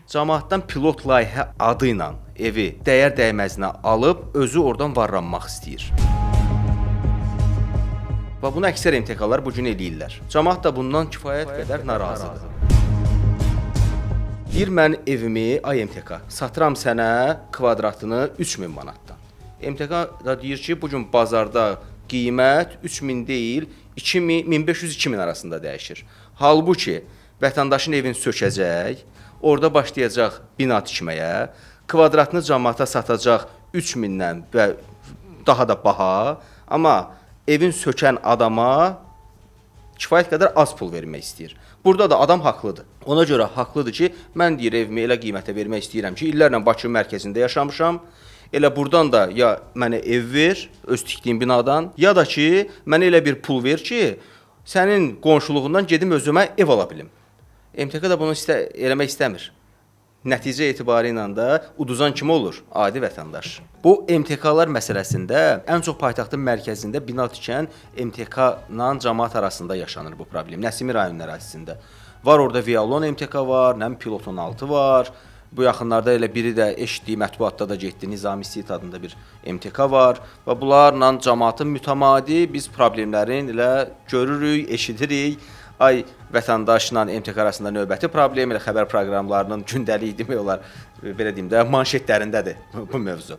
cəmaatdan pilot layihə adı ilə evi dəyər dəyməzinə alıb özü oradan varlanmaq istəyir. Və bunu əksər MTK-lar bu gün eləyirlər. Cəmaat da bundan kifayət qədər narazıdır. Deyir, mən evimi, ay MTK, satıram sənə kvadratını 3000 manatdan. MTK da deyir ki, bugün bazarda qiymət 3000 deyil, 1500-2000 arasında dəyişir. Halbuki vətəndaşın evini sökəcək, orada başlayacaq bina tikməyə, kvadratını cəmaata satacaq 3000-dən və daha da baha, amma evin sökən adama kifayət qədər az pul vermək istəyir. Burada da adam haqlıdır. Ona görə haqlıdır ki, mən deyir evimi elə qiymətə vermək istəyirəm ki, illərlə Bakı mərkəzində yaşamışam. Elə buradan da ya mənə ev ver, öz tikdiyim binadan, ya da ki, mənə elə bir pul ver ki, sənin qonşuluğundan gedim özümə ev ala bilim. MTK da bunu eləmək istəmir. Nəticə etibarı ilə də uduzan kim olur? Adi vətəndaş. Bu MTK-lar məsələsində ən çox paytaxtın mərkəzində bina tikən MTK-la cəmaat arasında yaşanır bu problem. Nəsimi rayonunun ərazisində. Var orada Violon MTK var, Pilot 16 var. Bu yaxınlarda elə biri də eşitdiyi mətbuatda da getdi. Nizami Siyid adında bir MTK var və bunlarla cəmaatın mütəmadi biz problemlərin elə görürük, eşidirik. Ay vətəndaşla MTK arasında növbəti problem elə xəbər proqramlarının gündəlik demək olar, belə deyim də, manşetlərindədir bu mövzu.